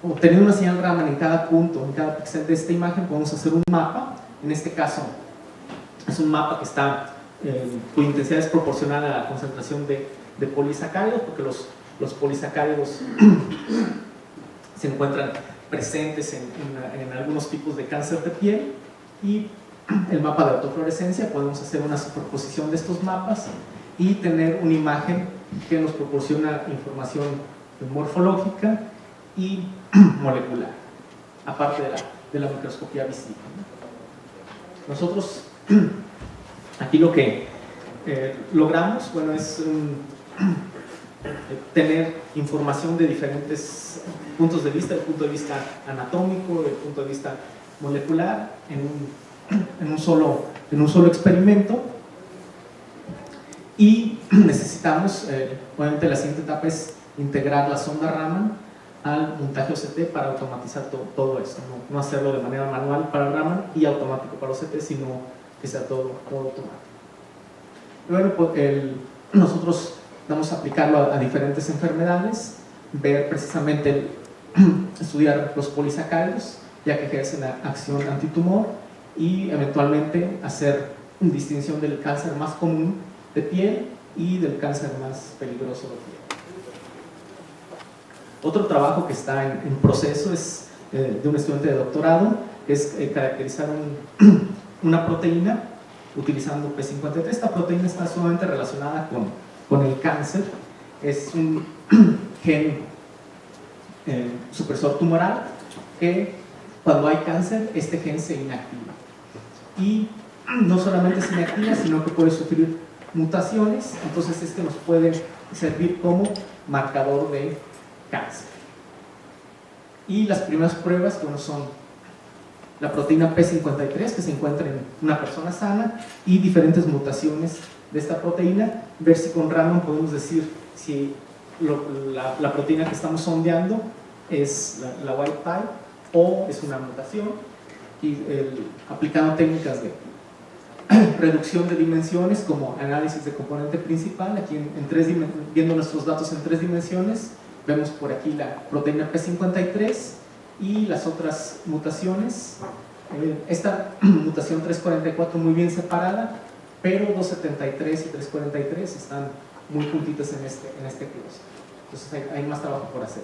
Obteniendo una señal Raman en cada punto, en cada píxel de esta imagen, podemos hacer un mapa. En este caso es un mapa que está cuya intensidad es proporcional a la concentración de polisacáridos, porque los polisacáridos se encuentran presentes en algunos tipos de cáncer de piel. Y el mapa de autofluorescencia, podemos hacer una superposición de estos mapas y tener una imagen que nos proporciona información morfológica y molecular, aparte de la microscopía visible. Nosotros aquí lo que logramos, bueno, es tener información de diferentes puntos de vista, del punto de vista anatómico, del punto de vista molecular, en un solo experimento. Y necesitamos, obviamente la siguiente etapa es integrar la sonda Raman al montaje OCT para automatizar todo esto, no hacerlo de manera manual para Raman y automático para OCT, sino que sea todo automático. Bueno, pues nosotros vamos a aplicarlo a diferentes enfermedades, ver precisamente, estudiar los polisacáridos, ya que ejercen la acción antitumor, y eventualmente hacer una distinción del cáncer más común de piel y del cáncer más peligroso de piel. Otro trabajo que está en proceso es de un estudiante de doctorado, que es caracterizar una proteína utilizando P53. Esta proteína está sumamente relacionada con el cáncer. Es un gen supresor tumoral que cuando hay cáncer, este gen se inactiva. Y no solamente se inactiva, sino que puede sufrir mutaciones. Entonces este nos puede servir como marcador de cáncer. Y las primeras pruebas, que son la proteína P53, que se encuentra en una persona sana, y diferentes mutaciones de esta proteína, ver si con Raman podemos decir si la proteína que estamos sondeando es la wild type o es una mutación, y aplicando técnicas reducción de dimensiones como análisis de componente principal. Aquí viendo nuestros datos en 3 dimensiones, vemos por aquí la proteína P53 y las otras mutaciones. Esta mutación 344 muy bien separada, pero 273 y 343 están muy juntitas en este clúster. Entonces hay más trabajo por hacer.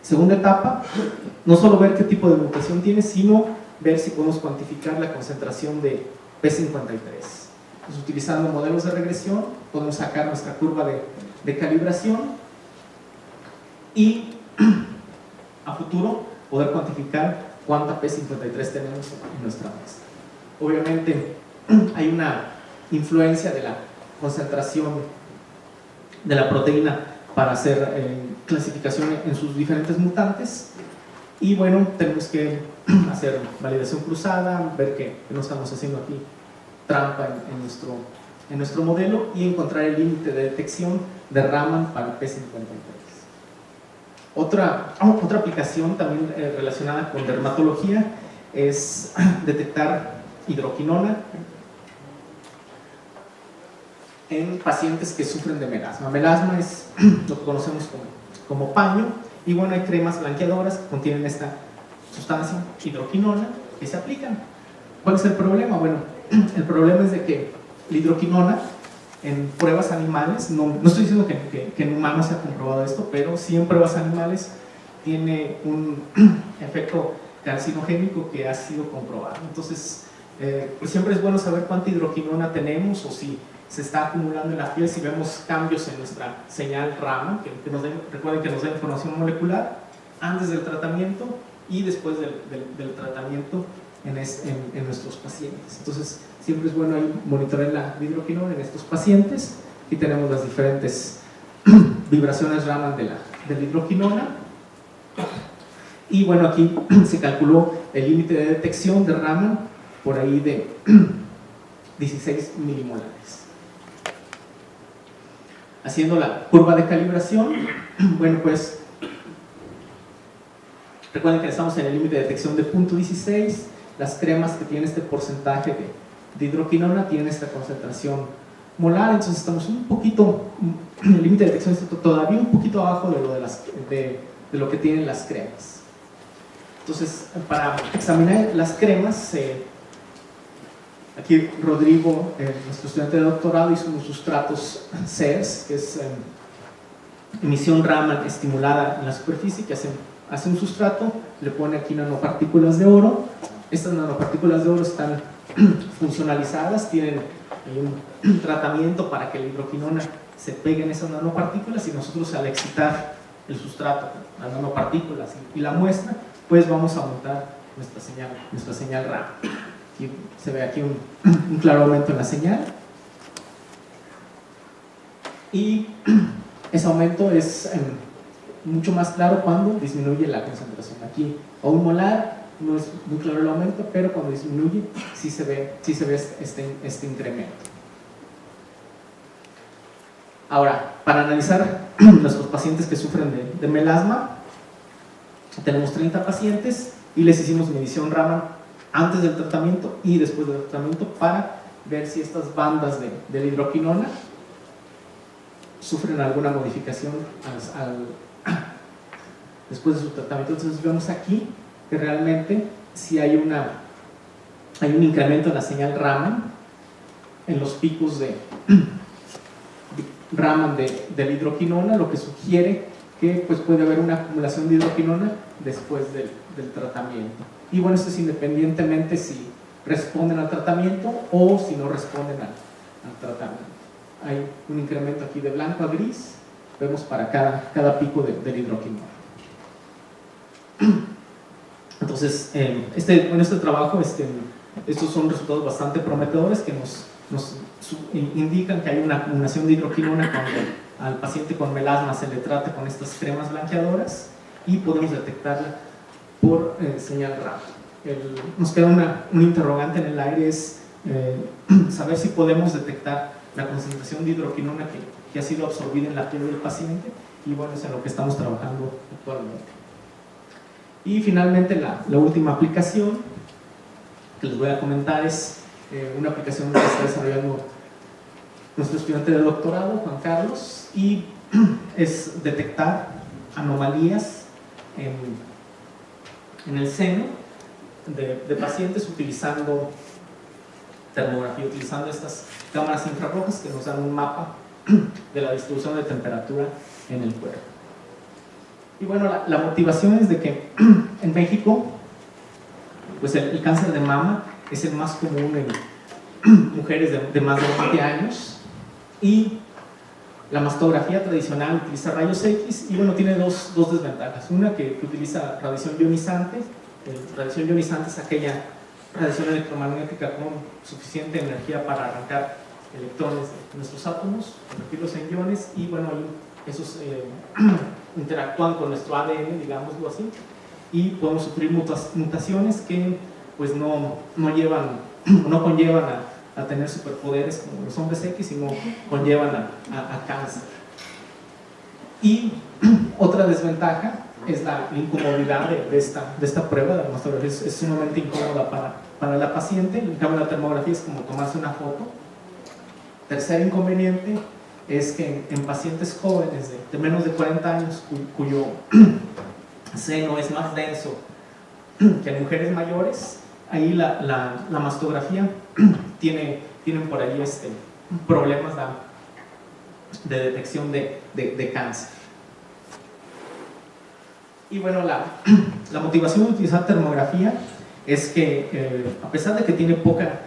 Segunda etapa, no solo ver qué tipo de mutación tiene, sino ver si podemos cuantificar la concentración de P53. Entonces, utilizando modelos de regresión, podemos sacar nuestra curva de calibración y a futuro poder cuantificar cuánta P53 tenemos en nuestra muestra. Obviamente hay una influencia de la concentración de la proteína para hacer clasificación en sus diferentes mutantes, y bueno, tenemos que hacer validación cruzada, ver que no estamos haciendo aquí trampa en nuestro modelo, y encontrar el límite de detección de Raman para P53. Otra aplicación también relacionada con dermatología es detectar hidroquinona en pacientes que sufren de melasma. Melasma es lo que conocemos como paño, y bueno, hay cremas blanqueadoras que contienen esta sustancia, hidroquinona, que se aplican. ¿Cuál es el problema? Bueno, el problema es de que la hidroquinona en pruebas animales, no estoy diciendo que en humanos se ha comprobado esto, pero sí en pruebas animales tiene un efecto carcinogénico que ha sido comprobado. Entonces, pues siempre es bueno saber cuánta hidroquinona tenemos, o si se está acumulando en la piel, si vemos cambios en nuestra señal Raman, recuerden que nos da información molecular antes del tratamiento y después del tratamiento en nuestros pacientes. Entonces, siempre es bueno monitorear la hidroquinona en estos pacientes. Aquí tenemos las diferentes vibraciones Raman de la hidroquinona. Y bueno, aquí se calculó el límite de detección de Raman por ahí de 16 milimolares. Haciendo la curva de calibración, bueno, pues recuerden que estamos en el límite de detección de 0.16. Las cremas que tienen este porcentaje de hidroquinona tienen esta concentración molar, entonces estamos un poquito, el límite de detección está todavía un poquito abajo de lo que tienen las cremas. Entonces, para examinar las cremas, aquí Rodrigo, nuestro estudiante de doctorado, hizo unos sustratos CERS, que es emisión Raman estimulada en la superficie, que hace un sustrato, le pone aquí nanopartículas de oro. Estas nanopartículas de oro están funcionalizadas, tienen un tratamiento para que la hidroquinona se pegue en esas nanopartículas, y nosotros, al excitar el sustrato, las nanopartículas y la muestra, pues vamos a aumentar nuestra señal Raman. Aquí se ve aquí un claro aumento en la señal, y ese aumento es mucho más claro cuando disminuye la concentración. Aquí a 1 molar no es muy claro el aumento, pero cuando disminuye sí se ve este incremento. Ahora, para analizar nuestros pacientes que sufren de melasma, tenemos 30 pacientes y les hicimos medición Raman antes del tratamiento y después del tratamiento, para ver si estas bandas de la hidroquinona sufren alguna modificación después de su tratamiento. Entonces vemos aquí que realmente sí hay un incremento en la señal Raman, en los picos de Raman de la hidroquinona, lo que sugiere que pues puede haber una acumulación de hidroquinona después del tratamiento. Y bueno, esto es independientemente si responden al tratamiento o si no responden al tratamiento. Hay un incremento aquí de blanco a gris, vemos para cada pico de hidroquinona. Entonces, en este trabajo, estos son resultados bastante prometedores que nos indican que hay una acumulación de hidroquinona cuando al paciente con melasma se le trata con estas cremas blanqueadoras, y podemos detectarla por señal Raman. Nos queda un interrogante en el aire, es saber si podemos detectar la concentración de hidroquinona que ha sido absorbida en la piel del paciente, y bueno, es en lo que estamos trabajando actualmente. Y finalmente la última aplicación que les voy a comentar es una aplicación que está desarrollando nuestro estudiante de doctorado, Juan Carlos, y es detectar anomalías en el seno de pacientes utilizando termografía, utilizando estas cámaras infrarrojas que nos dan un mapa de la distribución de temperatura en el cuerpo. Y bueno, la motivación es de que en México pues el cáncer de mama es el más común en mujeres de más de 20 años, y la mastografía tradicional utiliza rayos X y bueno, tiene dos desventajas. Una, que utiliza radiación ionizante. Radiación ionizante es aquella radiación electromagnética con suficiente energía para arrancar electrones de nuestros átomos, convertirlos en iones, y bueno, esos interactúan con nuestro ADN, digámoslo así, y podemos sufrir mutaciones que pues no conllevan a tener superpoderes como los hombres X, sino conllevan a cáncer. Y otra desventaja es la incomodidad de esta prueba de la mastografía. Es sumamente incómoda para la paciente. En cambio, la termografía es como tomarse una foto. Tercer inconveniente es que en pacientes jóvenes de menos de 40 años cuyo seno es más denso que en mujeres mayores, ahí la mastografía tienen por ahí problemas de detección de cáncer. Y bueno, la motivación de utilizar termografía es que a pesar de que tiene poca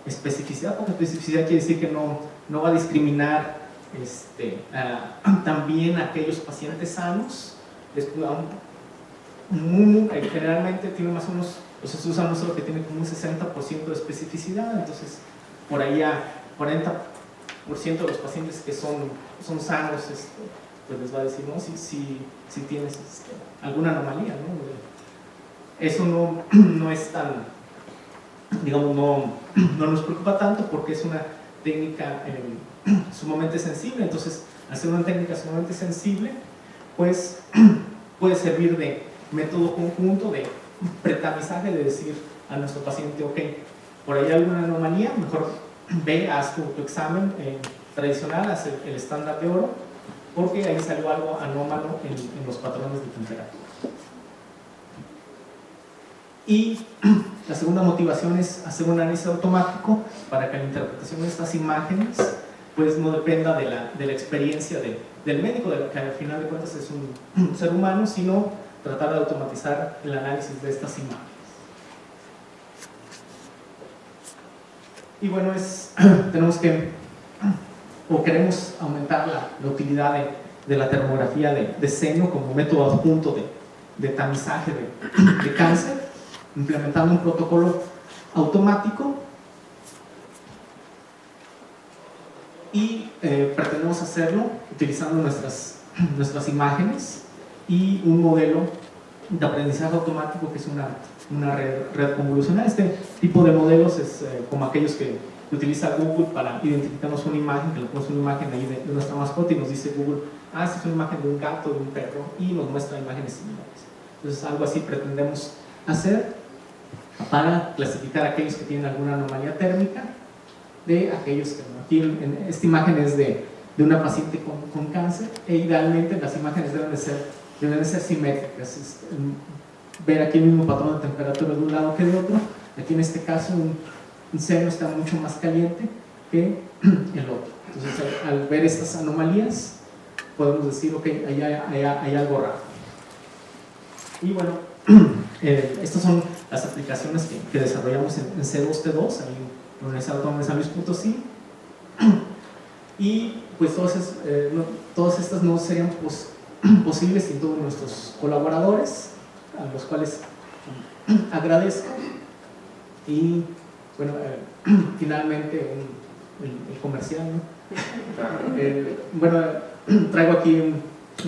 especificidad quiere decir que no va a discriminar también a aquellos pacientes sanos. Generalmente tiene más o menos, los estudios han mostrado que tiene como un 60% de especificidad, entonces por ahí a 40% de los pacientes que son sanos, pues les va a decir, no, si tienes alguna anomalía, ¿no? Eso no es tan, digamos, no nos preocupa tanto, porque es una técnica sumamente sensible. Entonces, al ser una técnica sumamente sensible, pues puede servir de método conjunto de pretamizaje, de decir a nuestro paciente, ok, por ahí hay alguna anomalía, mejor ve, haz tu examen tradicional, haz el estándar de oro, porque ahí salió algo anómalo en los patrones de temperatura. Y la segunda motivación es hacer un análisis automático para que la interpretación de estas imágenes pues no dependa de la experiencia del médico, que al final de cuentas es un ser humano, sino tratar de automatizar el análisis de estas imágenes. Y bueno, tenemos que, o queremos aumentar la utilidad de la termografía de seno como método adjunto de tamizaje de cáncer, implementando un protocolo automático, y pretendemos hacerlo utilizando nuestras imágenes y un modelo de aprendizaje automático que es una red convolucional. Este tipo de modelos es como aquellos que utiliza Google para identificarnos una imagen, que le ponemos una imagen ahí de nuestra mascota y nos dice Google, esta es una imagen de un gato, de un perro, y nos muestra imágenes similares. Entonces algo así pretendemos hacer para clasificar a aquellos que tienen alguna anomalía térmica de aquellos que no. Aquí esta imagen es de una paciente con cáncer, e idealmente las imágenes deben de ser simétricas. Ver aquí el mismo patrón de temperatura de un lado que de otro. Aquí en este caso un seno está mucho más caliente que el otro. Entonces al ver estas anomalías podemos decir, ok, hay algo raro. Y bueno, estas son las aplicaciones que desarrollamos en C2T2 en la Universidad Autónoma de San Luis Potosí, y pues todas estas no serían posibles sin todos nuestros colaboradores, a los cuales agradezco. Y bueno, finalmente el comercial, ¿no? Bueno, traigo aquí un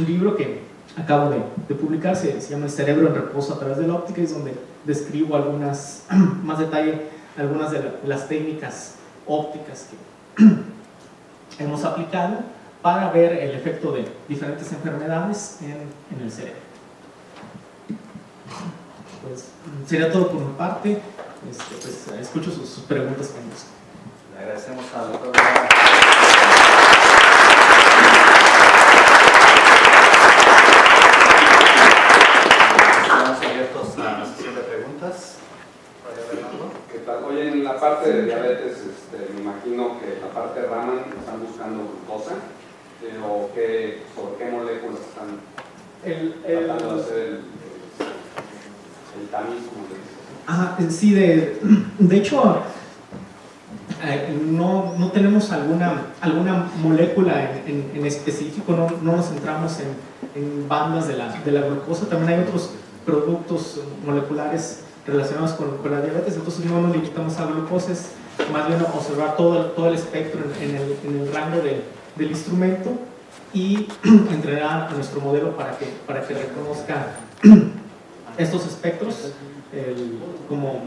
libro que acabo de publicar, se llama El cerebro en reposo a través de la óptica, es donde describo más detalle algunas de las técnicas ópticas que hemos aplicado para ver el efecto de diferentes enfermedades en el cerebro. Pues sería todo por mi parte. pues escucho sus preguntas con gusto. Le agradecemos al doctor. Estamos abiertos a la sesión de preguntas. ¿Qué tal? Oye, en la parte de diabetes, me imagino que la parte Raman están buscando glucosa, o sobre qué moléculas están tratando de hacer el tamiz, como le dices. Sí, de hecho, no tenemos alguna molécula en específico, no nos centramos en bandas de la glucosa. También hay otros productos moleculares relacionados con la diabetes, entonces no nos limitamos a glucosa, es más bien observar todo el espectro en el rango del instrumento y entrenar a nuestro modelo para que reconozca estos espectros como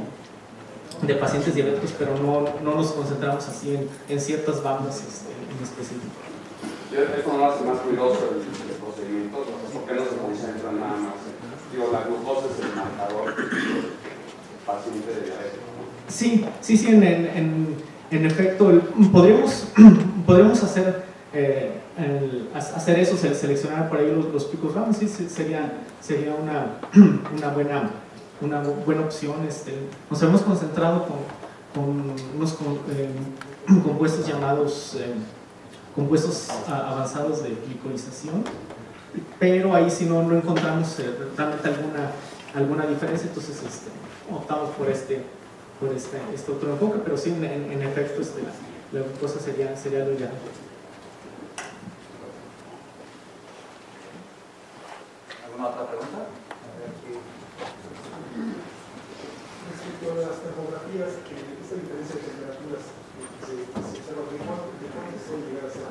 de pacientes diabéticos, pero no nos concentramos así en ciertas bandas en específico. Esto no lo hace más ruidoso el procedimiento, ¿por qué no se concentran nada más? La glucosa es el marcador del paciente de diabetes, ¿no? Sí, en efecto, podríamos hacer eso, seleccionar por ahí los picos Raman, sí, sería una buena opción. Nos hemos concentrado con unos compuestos llamados compuestos avanzados de glicolización, pero ahí sí no encontramos realmente alguna diferencia, entonces optamos por este otro enfoque, pero sí, en efecto, la glucosa sería lo ideal. ¿Alguna otra pregunta? Respecto a las termografías, esta diferencia de temperaturas se observa de cuánto puede llegar a ser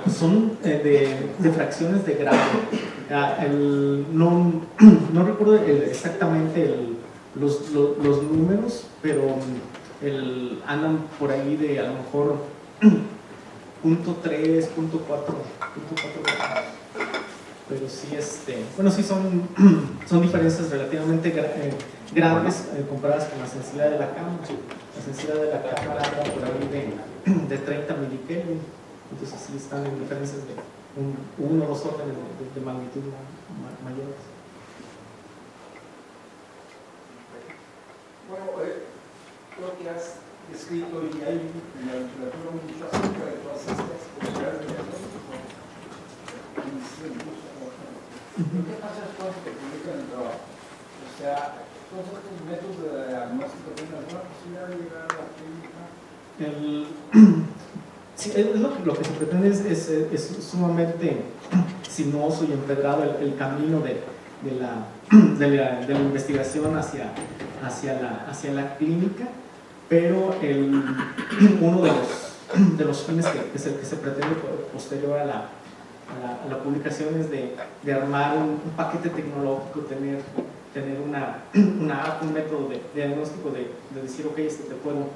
son de fracciones de grado. No recuerdo exactamente los números, pero andan por ahí de a lo mejor 0.3, 0.4 grados. Pero sí, bueno, sí son diferencias relativamente grandes comparadas con la sensibilidad de la cámara. La sensibilidad de la cámara anda por ahí de 30 milikelvin. Entonces sí están en diferencias de 1 o 2 órdenes de magnitud mayores. Bueno, creo que has descrito y hay en la literatura mucho acerca de todas estas posibilidades de diagnóstico. ¿Qué pasa después que publican el trabajo? O sea, todos estos métodos de diagnóstico tienen alguna posibilidad de llegar a la clínica. Sí, lo que se pretende es sumamente sinuoso y empedrado el camino de la investigación hacia la clínica, pero uno de los fines que se pretende posterior a la publicación es de armar un paquete tecnológico, tener un método de diagnóstico de decir, ok, te puedo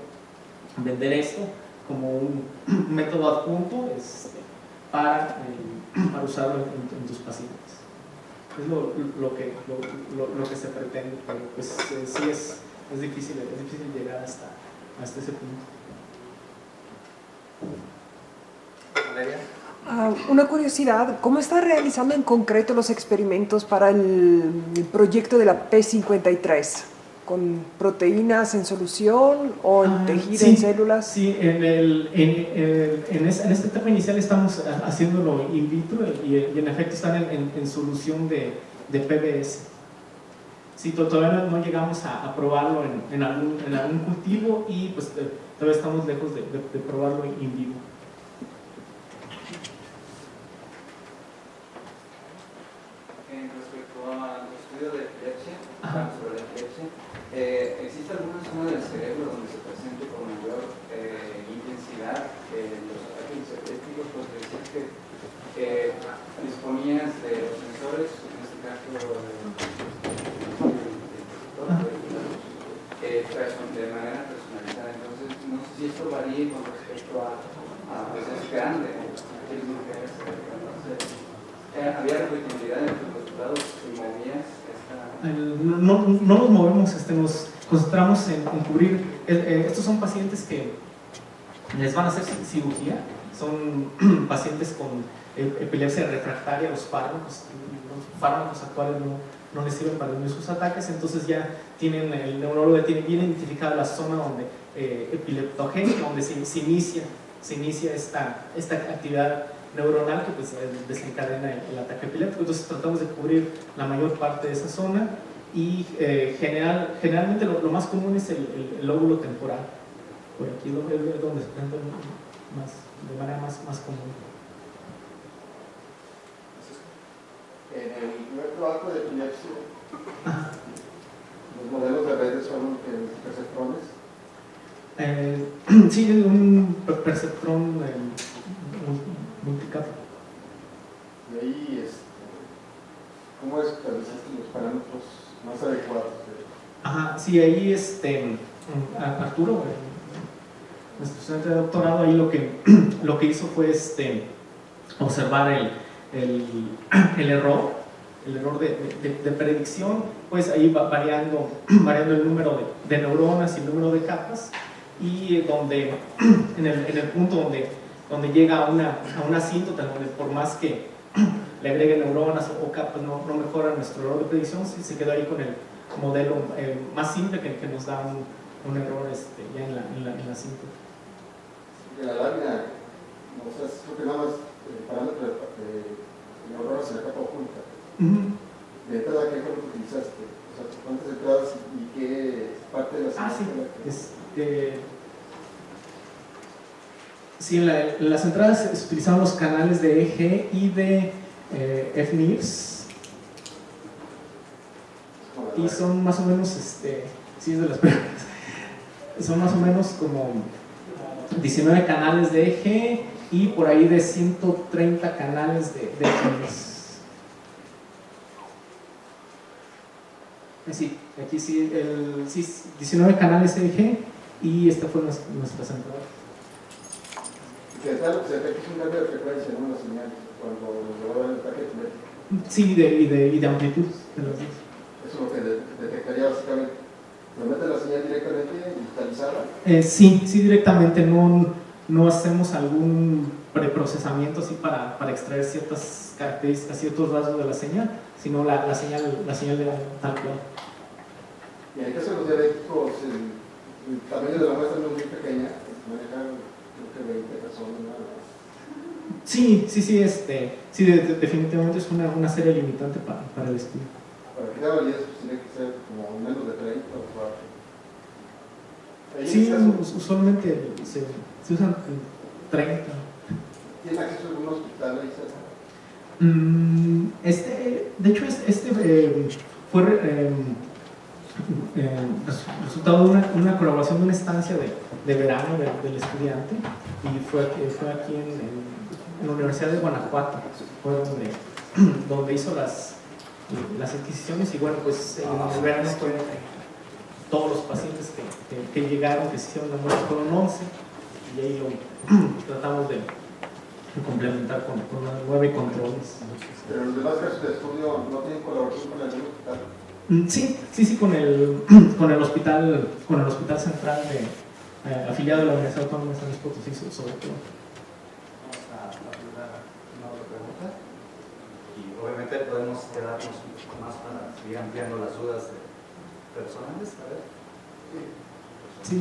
vender esto como un método adjunto para usarlo en tus pacientes. Es lo que se pretende, pero pues sí es difícil llegar hasta ese punto. Valeria. Una curiosidad, ¿cómo está realizando en concreto los experimentos para el proyecto de la P53? ¿Con proteínas en solución o en tejido, sí, en células? Sí, en esta etapa inicial estamos haciéndolo in vitro y en efecto están en solución de PBS. Sí, todavía no llegamos a probarlo en algún cultivo y pues todavía estamos lejos de probarlo in vivo. Respecto al estudio de epilepsia, sobre la epilepsia, ¿existe alguna zona del cerebro donde se presente con mayor intensidad los ataques epilépticos? Pues decir que disponías de los sensores, en este caso de manera personalizada. Entonces, no sé si esto varía con respecto a pues es grande. Había repetibilidad en no nos movemos, nos concentramos en cubrir. Estos son pacientes que les van a hacer cirugía, son pacientes con epilepsia refractaria a los fármacos. Los fármacos actuales no les sirven para disminuir sus ataques, entonces ya tienen, el neurólogo tiene bien identificada la zona donde epileptogénica, donde se inicia esta actividad neuronal que pues, desencadena el ataque epiléptico. Entonces tratamos de cubrir la mayor parte de esa zona y generalmente lo más común es el lóbulo temporal. Por aquí es donde se presenta de manera más común. En el primer trabajo de epilepsia, los modelos de redes son perceptrones. Sí, un perceptrón multicapa. Y ahí, ¿cómo estableciste los parámetros más adecuados? Ajá, sí, ahí Arturo, nuestro estudiante de doctorado, ahí lo que hizo fue observar el error de predicción, pues ahí va variando el número de neuronas y el número de capas, y en el punto donde llega a una asíntota, donde por más que le agreguen neuronas o capas no mejora nuestro error de predicción, se quedó ahí con el modelo más simple que nos da un error ya en la asíntota. En la lámina, creo que nada más parámetros de neuronas en la capa oculta. De entrada, ¿qué fue lo que utilizaste? O sea, ¿cuántas entradas y qué parte de la señal? Sí, en las entradas se utilizaban los canales de EG y de FNIRS, y son más o menos, sí es de las primeras, son más o menos como 19 canales de EG y por ahí de 130 canales de FNIRS. Sí, aquí sí, 19 canales EG y esta fue nuestra central. Que tal, se detecta un cambio de frecuencia en una señal cuando se va el ataque epilético. Sí, y de amplitud de los dos. Eso es lo que detectaría básicamente. ¿Lo mete la señal directamente digitalizada? Sí, directamente. No hacemos algún preprocesamiento así para extraer ciertas características, ciertos rasgos de la señal, sino la señal de tal cual. Y en el caso de los diabéticos, el tamaño de la muestra no es muy pequeña, manejan creo que 20 personas nada más. Sí, definitivamente es una serie limitante para el estudio. Para que dé validez, pues tiene que ser como menos de 30 o 4. Sí, usualmente se usan 30. ¿Tiene acceso a algún hospital ahí cerca? De hecho, fue resultado de una colaboración de una estancia de verano del estudiante, y fue aquí en la Universidad de Guanajuato, fue donde hizo las adquisiciones, y bueno, pues en el verano fue todos los pacientes que llegaron, que se hicieron la muestra, fueron 11, y ahí lo tratamos de complementar con 9 controles. Pero los demás casos de estudio no tienen colaboración con algún hospital. Sí, con el hospital central afiliado a la Universidad Autónoma de San Luis Potosí, sobre todo. Vamos a la primera pregunta, y obviamente podemos quedarnos más para seguir ampliando las dudas personales. A ver. Sí.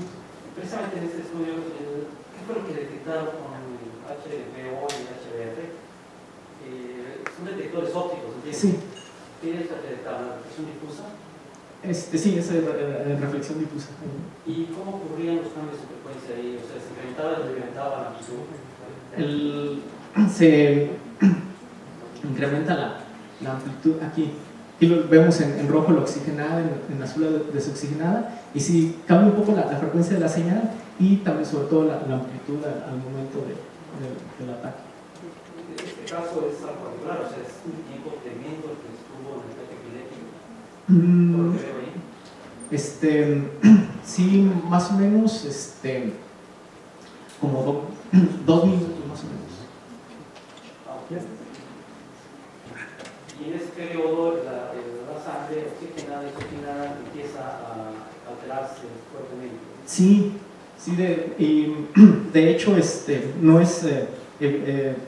Precisamente en este estudio, ¿qué fue lo que detectaron con el HBO y el HBR? Son detectores ópticos, ¿entiendes? Sí. ¿Qué es la reflexión difusa? Sí, es reflexión difusa. ¿Y cómo ocurrían los cambios de frecuencia ahí? O sea, ¿se incrementaba o decrementaba la amplitud? Se incrementa la amplitud aquí. Aquí lo vemos en rojo la oxigenada, en azul la desoxigenada, y sí cambia un poco la frecuencia de la señal y también sobre todo la amplitud al momento del ataque. Este caso es algo particular, o sea, es un tiempo tremendo el que estuvo en el ataque epiléptico. ¿Por lo que veo ahí? Sí, más o menos como 2 minutos más o menos. Y en ese periodo la sangre sangre oxigenada y oxigenada empieza a alterarse fuertemente. Sí, sí, de hecho no es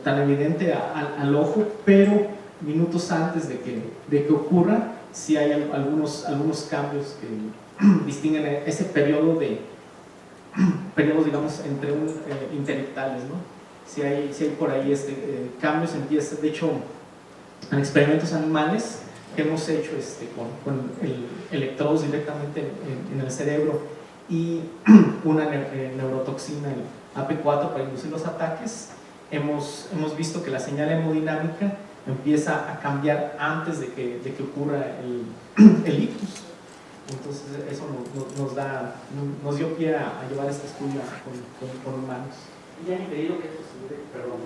tan evidente al ojo, pero minutos antes de que ocurra, sí hay algunos cambios que distinguen ese periodos, digamos, entre interictales, ¿no? Si hay por ahí cambios, empieza, de hecho, en experimentos animales que hemos hecho con electrodos directamente en el cerebro y una neurotoxina, el AP4, para inducir los ataques, hemos visto que la señal hemodinámica empieza a cambiar antes de que ocurra el ictus. Entonces eso nos dio pie a llevar este estudio con humanos. Y han impedido que esto se dé, perdón,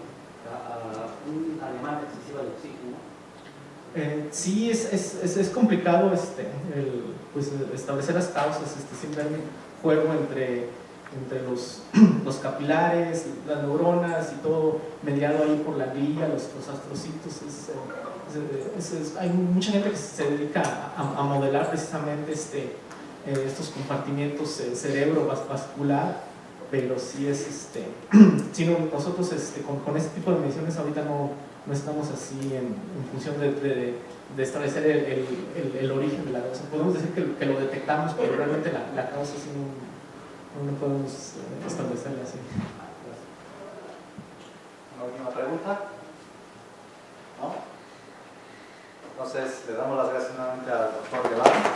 a una demanda excesiva de oxígeno. Sí, es complicado pues, establecer las causas. Siempre hay un juego entre los capilares, las neuronas y todo mediado ahí por la glía, los astrocitos. Hay mucha gente que se dedica a modelar precisamente estos compartimientos cerebro-vascular, pero sí nosotros con este tipo de mediciones ahorita no estamos así en función de establecer el origen de la causa. Podemos decir que lo detectamos, pero realmente la causa sí no podemos establecerla así. ¿Una última pregunta? ¿No? Entonces, le damos las gracias nuevamente al doctor Guevara.